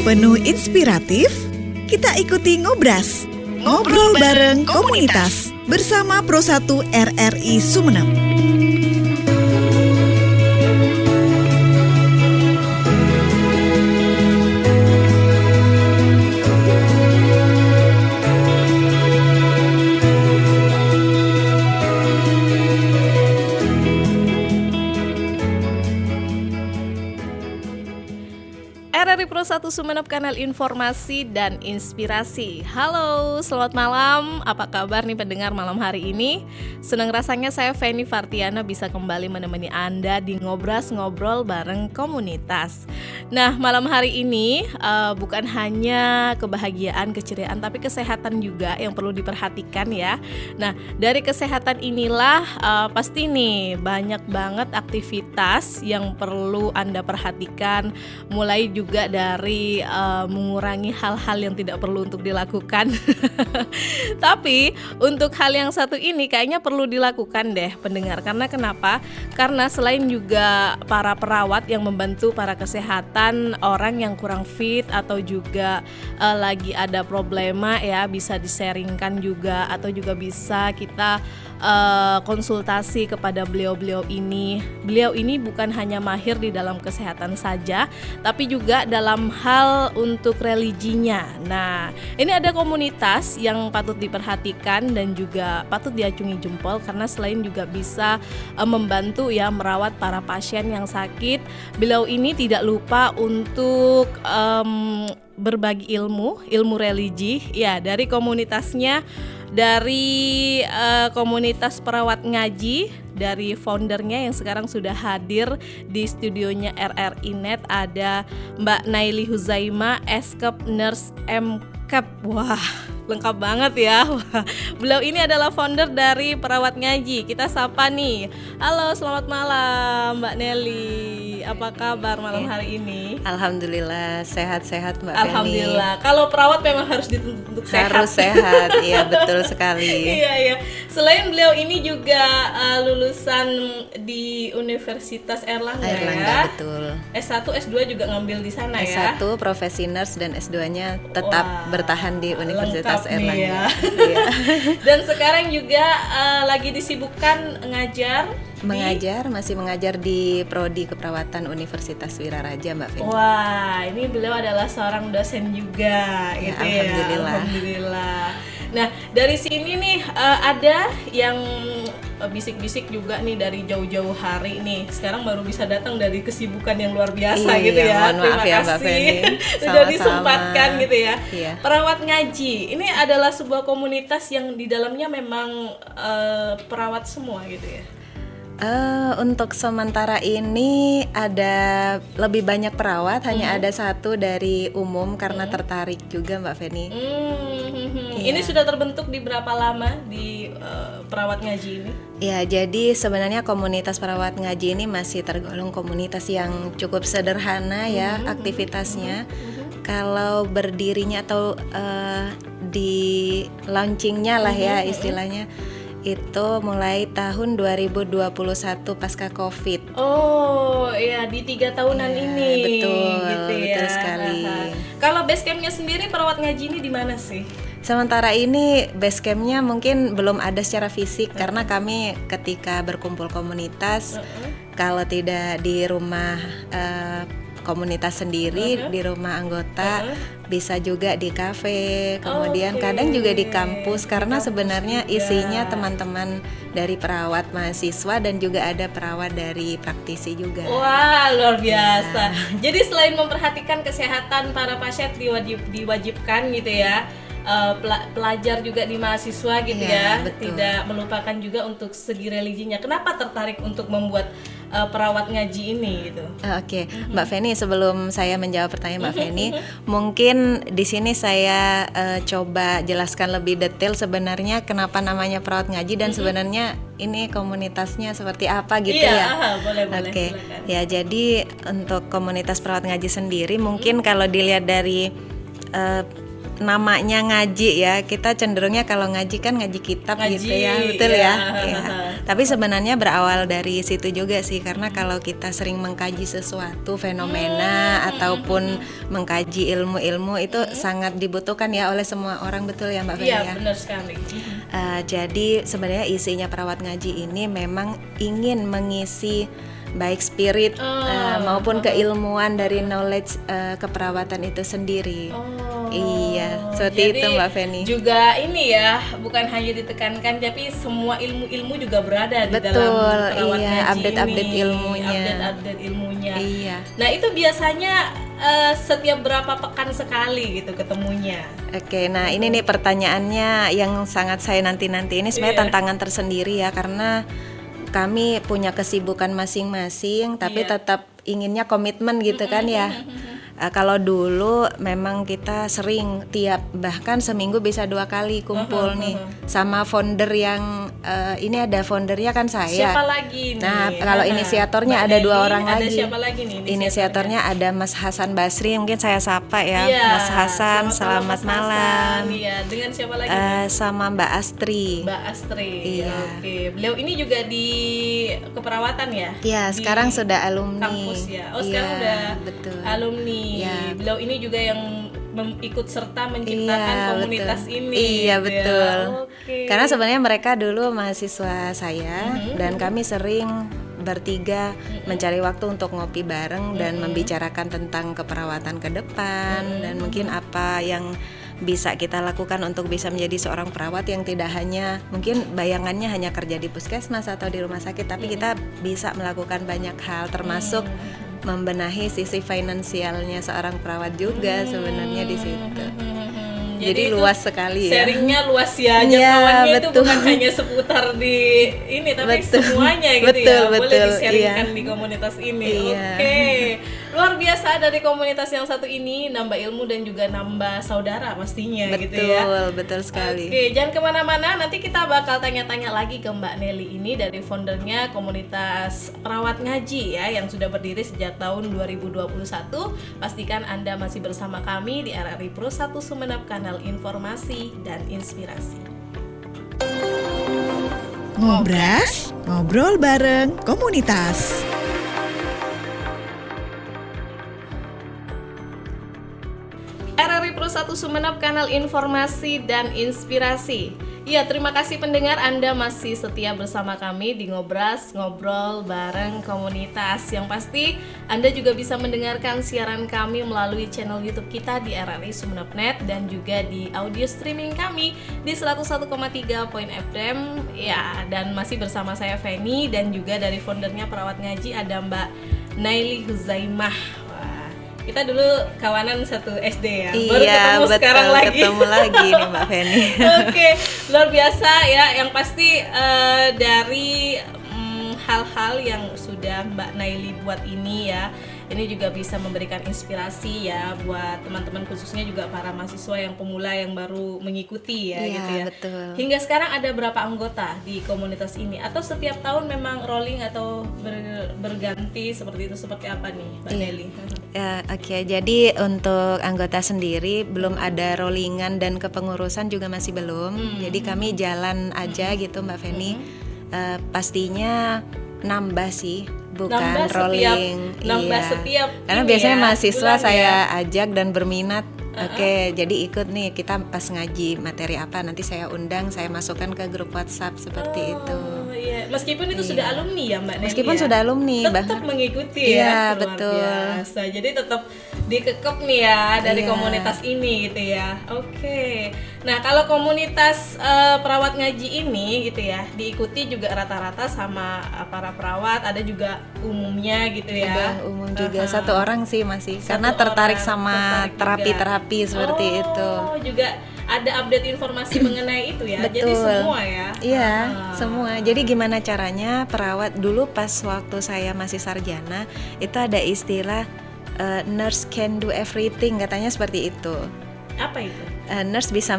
Penuh inspiratif, kita ikuti Ngobras. Ngobrol bareng komunitas bersama Pro 1 RRI Sumeneb. RRI Pro 1 Sumeneb, kanal informasi dan inspirasi. Halo, selamat malam. Apa kabar nih pendengar malam hari ini? Senang rasanya saya Feni Fartiana bisa kembali menemani Anda di Ngobras, ngobrol bareng komunitas. Nah, malam hari ini bukan hanya kebahagiaan, keceriaan, tapi kesehatan juga yang perlu diperhatikan ya. Nah, dari kesehatan inilah pasti nih banyak banget aktivitas yang perlu Anda perhatikan, mulai juga dari mengurangi hal-hal yang tidak perlu untuk dilakukan. Tapi untuk hal yang satu ini kayaknya perlu dilakukan deh pendengar. Karena kenapa? Karena selain juga para perawat yang membantu para kesehatan orang yang kurang fit atau juga lagi ada problema ya, bisa di-sharingkan juga atau juga bisa kita konsultasi kepada beliau-beliau ini. Beliau ini bukan hanya mahir di dalam kesehatan saja, tapi juga dalam hal untuk religinya. Nah, ini ada komunitas yang patut diperhatikan dan juga patut diacungi jempol karena selain juga bisa membantu ya merawat para pasien yang sakit, beliau ini tidak lupa untuk berbagi ilmu religi ya dari komunitasnya, dari komunitas perawat ngaji, dari foundernya yang sekarang sudah hadir di studionya RRI Net, ada Mbak Naili Huzaima, Eskep Nurse MKep. Wah, lengkap banget ya. Beliau ini adalah founder dari Perawat Ngaji. Kita sapa nih. Halo, selamat malam Mbak Nelly. Apa kabar malam hari ini? Alhamdulillah sehat-sehat Mbak Feni. Alhamdulillah. Kalau perawat memang harus dituntut untuk sehat. Harus sehat, iya betul sekali. Iya. Selain beliau ini juga lulusan di Universitas Airlangga ya. Betul. S1, S2 juga ngambil di sana ya. S1 profesi nurse dan S2-nya tetap bertahan di Universitas Ya. Airlangga. Iya. Dan sekarang juga lagi disibukkan masih mengajar di Prodi Keperawatan Universitas Wiraraja Mbak Feni. Wah, ini beliau adalah seorang dosen juga ya, gitu Alhamdulillah. Nah, dari sini nih ada yang bisik-bisik juga nih dari jauh-jauh hari nih. Sekarang baru bisa datang dari kesibukan yang luar biasa gitu ya. Terima kasih Mbak Feni. sudah disempatkan gitu ya. Iya. Perawat Ngaji. Ini adalah sebuah komunitas yang di dalamnya memang perawat semua gitu ya. Untuk sementara ini ada lebih banyak perawat, hanya ada satu dari umum karena tertarik juga Mbak Feni. Iya. Ini sudah terbentuk di berapa lama di Perawat Ngaji ini? Ya, jadi sebenarnya komunitas Perawat Ngaji ini masih tergolong komunitas yang cukup sederhana ya aktivitasnya. Kalau berdirinya atau di launchingnya lah ya istilahnya, itu mulai tahun 2021 pasca COVID. Oh iya, di 3 tahunan ini. Betul sekali. Kalau base campnya sendiri Perawat Ngaji ini di mana sih? Sementara ini base campnya mungkin belum ada secara fisik karena kami ketika berkumpul komunitas, kalau tidak di rumah komunitas sendiri, di rumah anggota, bisa juga di kafe, kemudian kadang juga di kampus karena sebenarnya isinya teman-teman dari perawat mahasiswa dan juga ada perawat dari praktisi juga. Wah, luar biasa. Jadi selain memperhatikan kesehatan para pasien diwajibkan gitu ya, pelajar juga di mahasiswa gitu ya, betul. Tidak melupakan juga untuk segi religinya. Kenapa tertarik untuk membuat Perawat Ngaji ini gitu? Oke. Mbak Feni, sebelum saya menjawab pertanyaan Mbak Feni, mungkin di sini saya coba jelaskan lebih detail sebenarnya kenapa namanya Perawat Ngaji dan sebenarnya ini komunitasnya seperti apa gitu ya. Boleh. Oke. Silakan. Ya, jadi untuk komunitas Perawat Ngaji sendiri mungkin kalau dilihat dari namanya ngaji ya, kita cenderungnya kalau ngaji kan ngaji kitab gitu ya, betul ya. Tapi sebenarnya berawal dari situ juga sih, karena kalau kita sering mengkaji sesuatu fenomena ataupun mengkaji ilmu-ilmu itu sangat dibutuhkan ya oleh semua orang, betul ya Mbak Feni Iya, ya? benar sekali. Jadi sebenarnya isinya perawat ngaji ini memang ingin mengisi baik spirit maupun keilmuan dari knowledge keperawatan itu sendiri. Iya, seperti jadi itu Mbak Feni. Juga ini ya, bukan hanya ditekankan, tapi semua ilmu-ilmu juga berada di dalam Betul, perawat iya, ngaji update-update ini. ilmunya. Update ilmunya. Iya. Nah itu biasanya setiap berapa pekan sekali gitu ketemunya? Oke, nah ini nih pertanyaannya yang sangat saya nanti-nanti. Ini sebenarnya tantangan tersendiri ya, karena kami punya kesibukan masing-masing, tapi tetap inginnya komitmen gitu kan ya. Kalau dulu memang kita sering bahkan seminggu bisa 2 kali kumpul nih sama founder yang ini ada foundernya kan saya. Siapa lagi nih? Nah kalau inisiatornya ada 2 orang ada lagi. Siapa lagi nih Inisiatornya ada Mas Hasan Basri, mungkin saya sapa ya. Iya, Mas Hasan, selamat Mas malam. Hasan. Iya, dengan siapa lagi? Sama Mbak Astri. Mbak Astri. Iya. Oke, beliau ini juga di keperawatan ya? Iya, sekarang sudah alumni. Kampus ya. Oh, sekarang Iya, udah betul. alumni. Iya. Beliau ini juga yang ikut serta menciptakan komunitas betul. ini. Iya, gitu betul. Ya. Oke. Karena sebenarnya mereka dulu mahasiswa saya dan kami sering bertiga mencari waktu untuk ngopi bareng dan membicarakan tentang keperawatan ke depan dan mungkin apa yang bisa kita lakukan untuk bisa menjadi seorang perawat yang tidak hanya mungkin bayangannya hanya kerja di puskesmas atau di rumah sakit, tapi kita bisa melakukan banyak hal termasuk membenahi sisi finansialnya seorang perawat juga sebenarnya di situ. Jadi itu luas sekali ya. Sharingnya luas ya. Iya, Jangkauannya itu betul. bukan hanya seputar di ini, tapi Betul. semuanya gitu Betul, ya. Boleh betul, di-sharingkan iya. di komunitas ini. Iya. Oke. Luar biasa dari komunitas yang satu ini, nambah ilmu dan juga nambah saudara pastinya gitu ya. Betul, betul sekali. Oke, jangan kemana-mana. Nanti kita bakal tanya-tanya lagi ke Mbak Nelly ini dari foundernya komunitas perawat ngaji ya, yang sudah berdiri sejak tahun 2021. Pastikan Anda masih bersama kami di RRI Pro 1 Sumeneb, kanal informasi dan inspirasi. Ngobras, ngobrol bareng komunitas. RRI Pro 1 Sumeneb, kanal informasi dan inspirasi. Ya, terima kasih pendengar, Anda masih setia bersama kami di Ngobras, ngobrol bareng komunitas. Yang pasti Anda juga bisa mendengarkan siaran kami melalui channel YouTube kita di RRI Sumeneb.net dan juga di audio streaming kami di 101,3 Point FM. Ya, dan masih bersama saya Feni dan juga dari foundernya Perawat Ngaji ada Mbak Naili Huzaimah. Kita dulu kawanan satu SD ya, baru ketemu betul, sekarang lagi. ketemu lagi nih Mbak Feni. Oke, luar biasa ya. Yang pasti dari hal-hal yang sudah Mbak Naili buat ini ya, ini juga bisa memberikan inspirasi ya buat teman-teman, khususnya juga para mahasiswa yang pemula yang baru mengikuti ya, Iya, gitu ya. betul. Hingga sekarang ada berapa anggota di komunitas ini? Atau setiap tahun memang rolling atau berganti seperti itu? Seperti apa nih Mbak Nelly? Ya, oke. Jadi untuk anggota sendiri belum ada rollingan dan kepengurusan juga masih belum. Jadi kami jalan aja gitu Mbak Feni. Pastinya nambah sih, bukan Nambah rolling. nambah Iya. setiap Karena ini biasanya ya, mahasiswa bulan saya ya. ajak dan berminat. Oke, jadi ikut nih, kita pas ngaji materi apa nanti saya undang, saya masukkan ke grup WhatsApp seperti itu. Oh, iya. Meskipun itu sudah alumni ya Mbak Nelly. Meskipun ya? sudah alumni, tetap bahkan mengikuti Iya, ya. Luar betul. biasa. Jadi tetap dikekep nih ya dari Iya. komunitas ini gitu ya. Oke. Nah, kalau komunitas perawat ngaji ini gitu ya, diikuti juga rata-rata sama para perawat, ada juga umumnya gitu ya. Udah umum juga, Aha. satu orang sih masih, Satu karena tertarik orang, sama tertarik juga. terapi-terapi seperti itu. Oh, juga ada update informasi mengenai itu ya. Jadi Betul. semua ya. Iya, Ah. semua. Jadi gimana caranya perawat dulu pas waktu saya masih sarjana itu ada istilah nurse can do everything, katanya seperti itu. Apa itu? Nurse bisa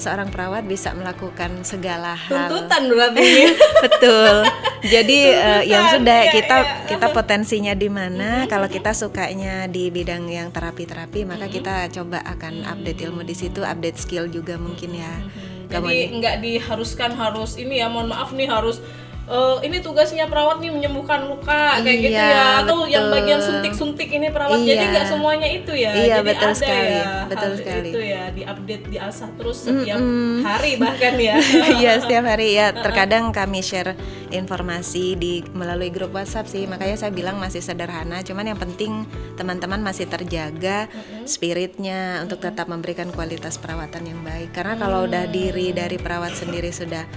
seorang perawat bisa melakukan segala hal. Tuntutan berarti. Betul. Jadi yang sudah Iya, kita potensinya di mana? Kalau kita sukanya di bidang yang terapi-terapi, maka kita coba akan update ilmu di situ, update skill juga mungkin ya. Jadi nggak diharuskan harus ini ya, mohon maaf nih harus ini tugasnya perawat nih menyembuhkan luka kayak gitu Iya, ya, atau yang betul. bagian suntik-suntik ini perawat. Iya. Jadi nggak semuanya itu ya. Iya, Jadi betul ada sekali, ya betul hal sekali. itu ya, diupdate, diasah terus setiap hari bahkan ya. Iya, setiap hari ya. Terkadang kami share informasi melalui grup WhatsApp sih. Makanya saya bilang masih sederhana, cuman yang penting teman-teman masih terjaga spiritnya untuk tetap memberikan kualitas perawatan yang baik. Karena kalau udah diri dari perawat sendiri sudah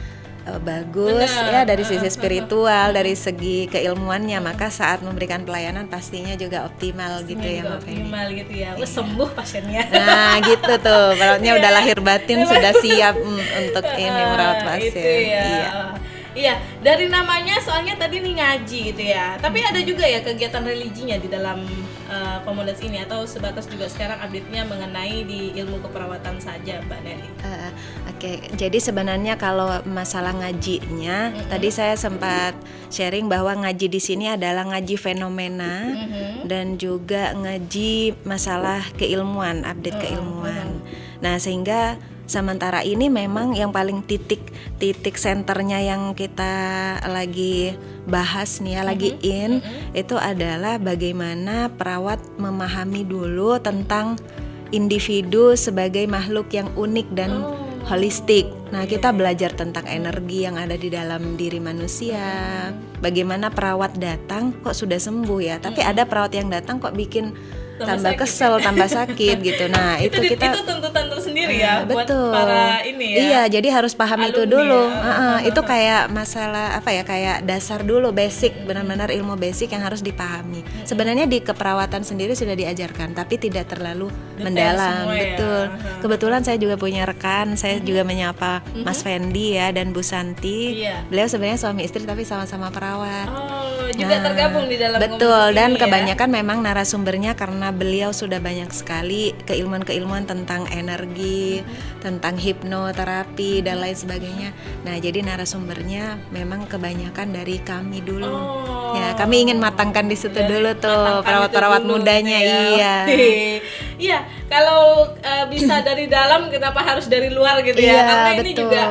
bagus ya dari sisi spiritual, dari segi keilmuannya, maka saat memberikan pelayanan pastinya juga optimal gitu ya, Mbak Feni. Optimal gitu ya. Wah, sembuh pasiennya. Nah gitu tuh, perawatnya udah lahir batin sudah siap untuk ini merawat pasien. Itu ya. Iya. Iya, dari namanya soalnya tadi nih ngaji gitu ya. Tapi ada juga ya kegiatan religinya di dalam komunitas ini, atau sebatas juga sekarang update-nya mengenai di ilmu keperawatan saja, Mbak Nelly? Oke, jadi sebenarnya kalau masalah ngajinya, tadi saya sempat sharing bahwa ngaji di sini adalah ngaji fenomena dan juga ngaji masalah keilmuan, update keilmuan. Nah, sehingga sementara ini memang yang paling titik senternya yang kita lagi bahas nih ya, lagi itu adalah bagaimana perawat memahami dulu tentang individu sebagai makhluk yang unik dan holistik. Nah, kita belajar tentang energi yang ada di dalam diri manusia. Bagaimana perawat datang kok sudah sembuh ya, tapi ada perawat yang datang kok bikin tambah kesel, tambah sakit gitu. Nah, itu kita itu tuntutan tersendiri ya buat betul. para ini ya. Iya, jadi harus paham itu alumni dulu. ya. Itu kayak masalah apa ya? Kayak dasar dulu, basic, benar-benar ilmu basic yang harus dipahami. Sebenarnya di keperawatan sendiri sudah diajarkan, tapi tidak terlalu mendalam. semua ya. Betul. Kebetulan saya juga punya rekan, saya juga menyapa Mas Fendi ya dan Bu Santi. Iya. Beliau sebenarnya suami istri tapi sama-sama perawat. Oh, juga tergabung di dalam Betul, komunitas dan ini ya. kebanyakan memang narasumbernya karena beliau sudah banyak sekali keilmuan-keilmuan tentang energi, tentang hipnoterapi dan lain sebagainya. Nah, jadi narasumbernya memang kebanyakan dari kami dulu. Ya, kami ingin matangkan di situ dulu tuh matangkan perawat-perawat itu dulu mudanya, gitu ya. iya. Iya, kalau bisa dari dalam kenapa harus dari luar gitu ya? Iya, Karena ini betul. juga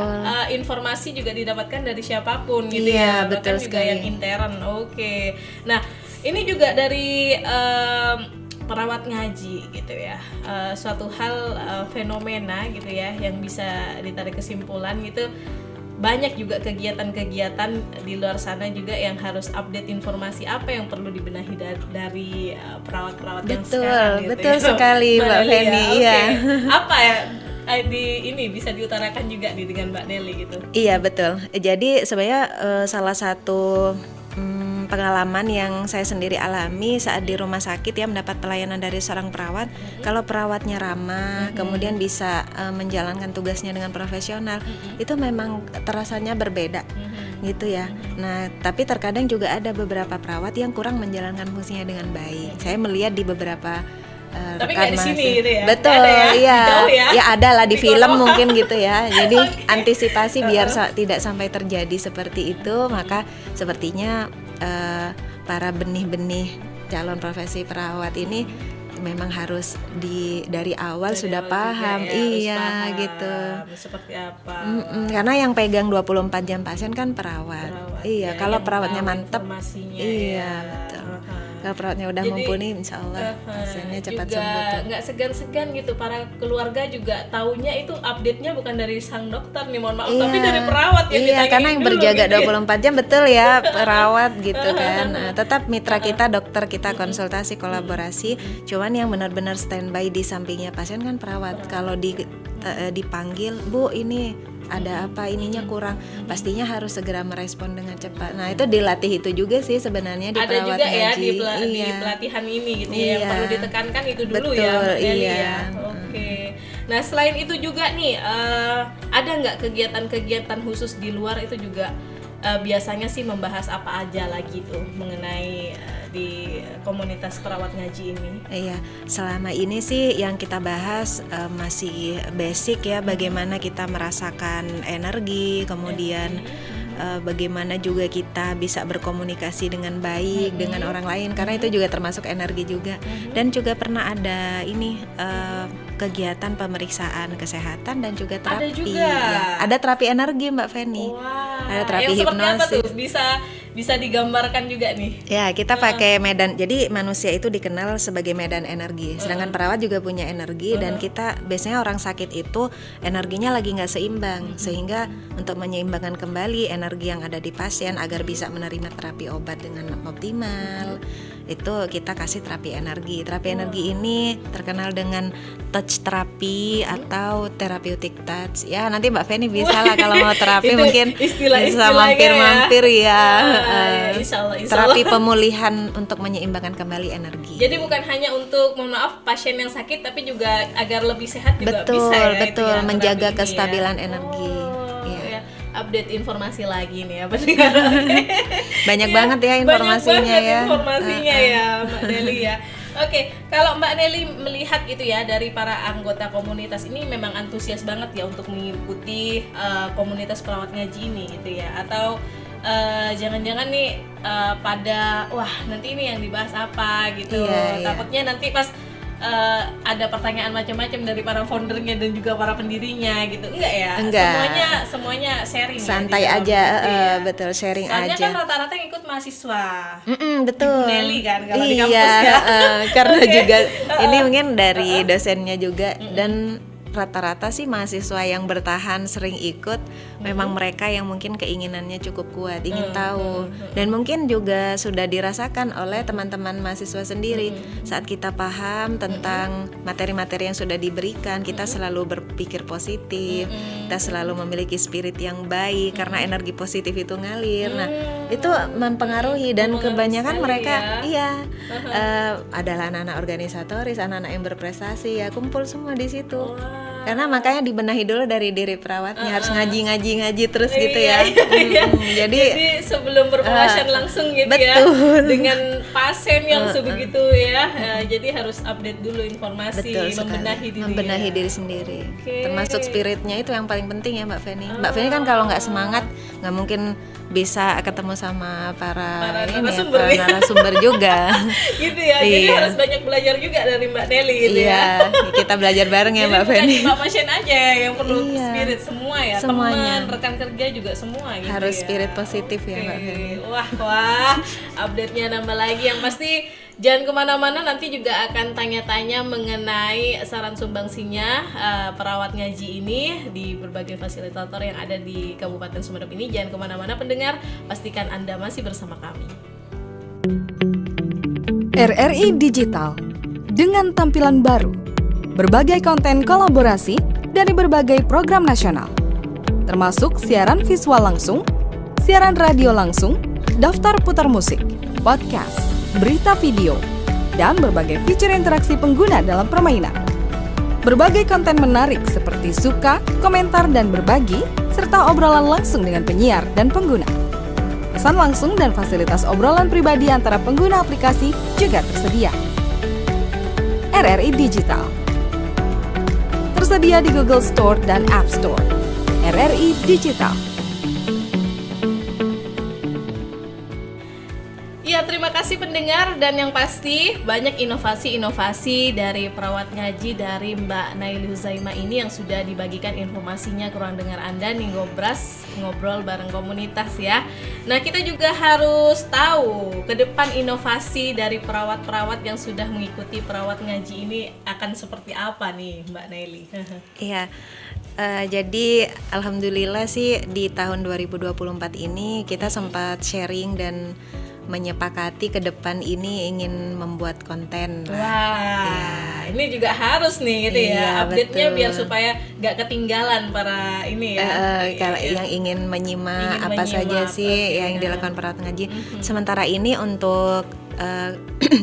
informasi juga didapatkan dari siapapun gitu Iya, ya. betul Bahkan juga sekali. yang intern. Oke. Nah, ini juga dari perawat ngaji gitu ya, suatu hal fenomena gitu ya yang bisa ditarik kesimpulan gitu. Banyak juga kegiatan-kegiatan di luar sana juga yang harus update informasi apa yang perlu dibenahi dari perawat-perawat yang sekarang gitu. Betul ya. sekali, Mbak Nelly Feni, Oke. iya. Apa ya ini bisa diutarakan juga nih dengan Mbak Nelly gitu. Iya, betul. Jadi sebenarnya salah satu pengalaman yang saya sendiri alami saat di rumah sakit ya, mendapat pelayanan dari seorang perawat. Kalau perawatnya ramah, kemudian bisa menjalankan tugasnya dengan profesional, itu memang terasanya berbeda gitu ya. Nah, tapi terkadang juga ada beberapa perawat yang kurang menjalankan fungsinya dengan baik. Saya melihat di beberapa Tapi rekan nggak di sini mahasiswa. gitu ya? Betul, Nggak ada ya? iya. Di jauh ya? Ya ada lah di Di film Konoha. mungkin gitu ya. Jadi antisipasi biar tidak sampai terjadi seperti itu, maka sepertinya para benih-benih calon profesi perawat ini memang harus dari awal Dari sudah awal paham, juga ya, harus iya paham gitu. seperti apa. Karena yang pegang 24 jam pasien kan perawat. Iya, ya, kalau yang perawatnya tahu mantep, informasinya iya ya. betul. Aha. Kalau perawatnya udah Jadi, mumpuni, insya Allah pasiennya cepat juga sembuh tuh. nggak segan-segan gitu, para keluarga juga taunya itu update-nya bukan dari sang dokter nih, mohon maaf, tapi dari perawat yang iya, ditanyain karena yang dulu berjaga gitu ya. 24 jam betul ya perawat gitu kan. Tetap mitra kita, dokter kita, konsultasi, kolaborasi. Cuman yang benar-benar standby di sampingnya pasien kan perawat. Kalau dipanggil, Bu ini ada apa, ininya kurang, pastinya harus segera merespon dengan cepat. Nah, itu dilatih itu juga sih sebenarnya di Ada perawat juga ya ngaji. di Iya. pelatihan ini gitu ya, yang Iya. perlu ditekankan itu dulu Betul, ya Mbak Nelly iya. ya. Oke. Nah, selain itu juga nih ada nggak kegiatan-kegiatan khusus di luar itu juga biasanya sih membahas apa aja lagi tuh mengenai di komunitas perawat ngaji ini? Iya, selama ini sih yang kita bahas masih basic ya, bagaimana kita merasakan energi, kemudian bagaimana juga kita bisa berkomunikasi dengan baik dengan orang lain, karena itu juga termasuk energi juga. Dan juga pernah ada ini kegiatan pemeriksaan kesehatan dan juga terapi. Ada juga. Ya, ada terapi energi Mbak Feni. Wah, Ada terapi yang seperti apa hipnosis. tuh? Bisa digambarkan juga nih. Ya, kita pakai medan. Jadi manusia itu dikenal sebagai medan energi. Sedangkan perawat juga punya energi, dan kita biasanya orang sakit itu energinya lagi nggak seimbang, sehingga untuk menyeimbangkan kembali energi yang ada di pasien agar bisa menerima terapi obat dengan optimal, itu kita kasih terapi energi. Terapi energi ini terkenal dengan touch terapi atau therapeutic touch. Ya, nanti Mbak Feni bisa lah kalau mau terapi Itu mungkin bisa istilah-istilahnya mampir-mampir ya. Insya Allah. Terapi pemulihan untuk menyeimbangkan kembali energi. Jadi bukan hanya untuk, mohon maaf, pasien yang sakit, tapi juga agar lebih sehat juga betul, bisa ya. betul, itu ya, menjaga terapi ini kestabilan ya. energi. Oh, Iya. ya. Update informasi lagi nih ya pendengar. Banyak Ya, banget ya informasinya banyak banget ya. informasinya ya Mbak Nelly ya. Oke, kalau Mbak Nelly melihat gitu ya, dari para anggota komunitas ini memang antusias banget ya untuk mengikuti komunitas perawat ngaji ini gitu ya, atau jangan-jangan nih pada wah nanti ini yang dibahas apa gitu. Iya. Takutnya nanti pas ada pertanyaan macam-macam dari para foundernya dan juga para pendirinya gitu. Enggak ya? Enggak. Semuanya sharing ya, Santai di dalam aja, gitu ya. betul, sharing Soalnya aja. kan rata-rata yang ikut mahasiswa. Betul. Ibu Nelly kan kalau di iya, kampus ya. karena Oke. juga ini mungkin dari dosennya juga, dan rata-rata sih mahasiswa yang bertahan sering ikut memang mereka yang mungkin keinginannya cukup kuat, ingin tahu, dan mungkin juga sudah dirasakan oleh teman-teman mahasiswa sendiri. Saat kita paham tentang materi-materi yang sudah diberikan, kita selalu berpikir positif, kita selalu memiliki spirit yang baik karena energi positif itu ngalir. Nah, itu mempengaruhi, dan kebanyakan sekali mereka ya. adalah anak-anak organisatoris, anak-anak yang berprestasi ya, kumpul semua di situ. Karena makanya dibenahi dulu dari diri perawatnya, harus ngaji terus gitu ya. Iya. Jadi sebelum berpelatihan langsung gitu betul. ya dengan pasien yang sebegitu ya, jadi harus update dulu informasi, betul membenahi sekali, diri. membenahi ya. diri sendiri. Oke. Termasuk spiritnya itu yang paling penting ya Mbak Feni. Mbak Feni kan kalau nggak semangat nggak mungkin bisa ketemu sama para narasumber, ya. narasumber juga. Gitu ya. Jadi Iya. harus banyak belajar juga dari Mbak Nelly gitu ya. Iya, kita belajar bareng ya Jadi Mbak bukan Feni. cuma pasien aja yang perlu Iya. spirit, semua ya, Semuanya. teman, rekan kerja juga semua gitu. Harus ya. spirit positif ya Mbak Oke. Feni. Wah, update-nya nambah lagi. Yang pasti jangan kemana-mana, nanti juga akan tanya-tanya mengenai saran sumbangsinya perawat ngaji ini di berbagai fasilitator yang ada di Kabupaten Sumeneb ini. Jangan kemana-mana pendengar, pastikan Anda masih bersama kami. RRI Digital dengan tampilan baru, berbagai konten kolaborasi dari berbagai program nasional, termasuk siaran visual langsung, siaran radio langsung, daftar putar musik, podcast, berita video, dan berbagai fitur interaksi pengguna dalam permainan. Berbagai konten menarik seperti suka, komentar, dan berbagi, serta obrolan langsung dengan penyiar dan pengguna. Pesan langsung dan fasilitas obrolan pribadi antara pengguna aplikasi juga tersedia. RRI Digital tersedia di Google Store dan App Store. RRI Digital. Ya, terima kasih pendengar, dan yang pasti banyak inovasi-inovasi dari perawat ngaji dari Mbak Naili Huzaima ini yang sudah dibagikan informasinya ke ruang dengar Anda nih, ngobrol bareng komunitas ya. Nah, kita juga harus tahu ke depan inovasi dari perawat-perawat yang sudah mengikuti perawat ngaji ini akan seperti apa nih Mbak Naili. Iya. Jadi alhamdulillah sih di tahun 2024 ini kita sempat sharing dan menyepakati ke depan ini ingin membuat konten. Wah, ini juga harus nih gitu ya, Iya, update-nya betul. biar supaya nggak ketinggalan para ini ya. Kalau Iya. yang ingin menyimak Ingin apa saja menyimak, sih oke. yang dilakukan perawat ngaji. Sementara ini untuk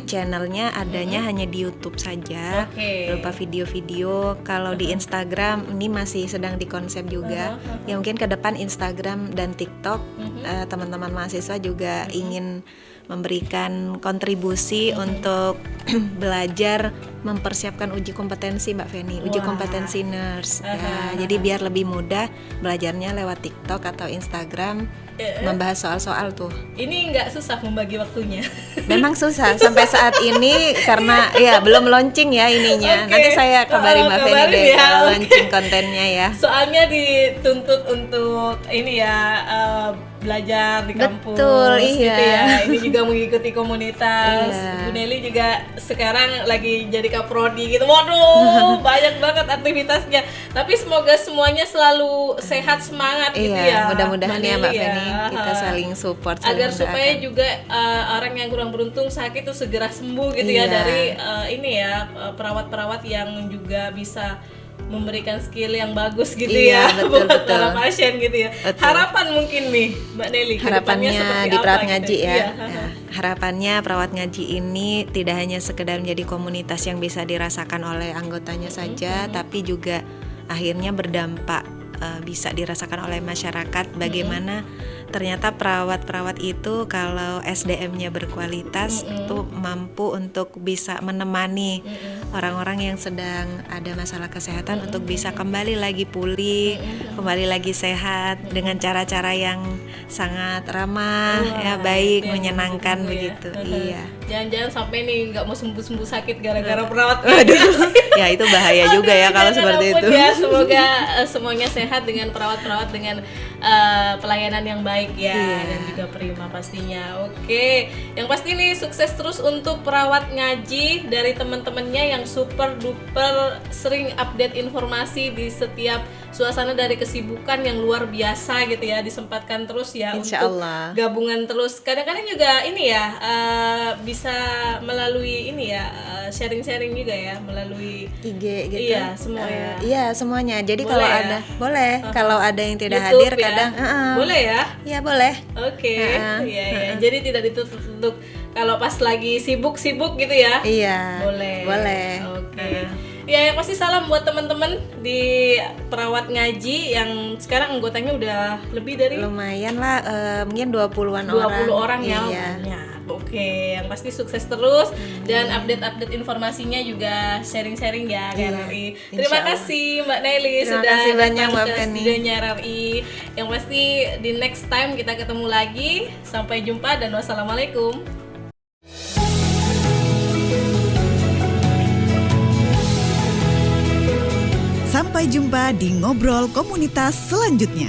channelnya adanya hanya di YouTube saja, Oke. berupa video-video. Kalau di Instagram ini masih sedang dikonsep juga. Ya mungkin ke depan Instagram dan TikTok teman-teman mahasiswa juga ingin memberikan kontribusi untuk belajar mempersiapkan uji kompetensi Mbak Feni, uji Wah. kompetensi nurse. Ya, Aha. jadi biar lebih mudah belajarnya lewat TikTok atau Instagram, membahas soal-soal tuh. Ini nggak susah membagi waktunya. Memang susah sampai saat ini karena ya belum launching ya ininya. Oke. Nanti saya kabari Mbak Feni Kabarin deh ya, kalau oke. launching kontennya ya. Soalnya dituntut untuk ini ya, belajar di kampus. Betul, iya. Gitu ya. Ini juga mengikuti komunitas. Iya. Bu Nelly juga sekarang lagi jadi kaprodi gitu. Waduh, banyak banget aktivitasnya. Tapi semoga semuanya selalu sehat, semangat gitu ya. Iya, mudah-mudahan ya Mbak Nelly Feni kita saling support, saling agar supaya mendoakan. juga orang yang kurang beruntung sakit itu segera sembuh gitu ya Iya. dari ini ya perawat-perawat yang juga bisa memberikan skill yang bagus gitu Iya, ya betul, buat betul. para pasien gitu ya. Betul. Harapan mungkin nih Mbak Nelly ke depannya Harapannya seperti di apa perawat gitu? ngaji ya. Iya. Ya, harapannya perawat ngaji ini tidak hanya sekedar menjadi komunitas yang bisa dirasakan oleh anggotanya saja, tapi juga akhirnya berdampak bisa dirasakan oleh masyarakat bagaimana ternyata perawat-perawat itu kalau SDM-nya berkualitas itu mampu untuk bisa menemani orang-orang yang sedang ada masalah kesehatan untuk bisa kembali lagi pulih, kembali lagi sehat dengan cara-cara yang sangat ramah, ya baik, yang menyenangkan begitu ya. begitu. Iya. Jangan-jangan sampai nih nggak mau sembuh-sembuh sakit gara-gara perawat. Ya itu bahaya juga ya kalau Jangan seperti ampun itu. ya, semoga semuanya sehat dengan perawat-perawat dengan pelayanan yang baik ya, Iya. dan juga prima pastinya. Oke, yang pasti nih sukses terus untuk perawat ngaji dari teman-temannya yang super duper sering update informasi di setiap suasana dari kesibukan yang luar biasa gitu ya, disempatkan terus ya Insya untuk Allah. gabungan terus. Kadang-kadang juga ini ya bisa melalui ini ya sharing-sharing juga ya melalui IG gitu. Iya, semua ya. Iya, semuanya. Jadi Boleh kalau ya? ada boleh. Kalau ada yang tidak YouTube hadir ya? kadang boleh ya. Iya, boleh. Oke, Heeh. iya iya. Jadi tidak ditutup untuk kalau pas lagi sibuk-sibuk gitu ya. Iya. Boleh. Boleh. Oke. Ya, yang pasti salam buat teman-teman di perawat ngaji yang sekarang anggotanya udah lebih dari Lumayan lah, mungkin 20-an 20 orang ya. Iya. Banyak. Oke, yang pasti sukses terus dan update-update informasinya juga sharing-sharing ya ke Iya, RRI. insya Terima Allah. kasih Mbak Nelly Terima sudah kasih banyak, datang Mbak ke Feni. studionya RRI. Yang pasti di next time kita ketemu lagi. Sampai jumpa dan wassalamualaikum. Sampai jumpa di ngobrol komunitas selanjutnya.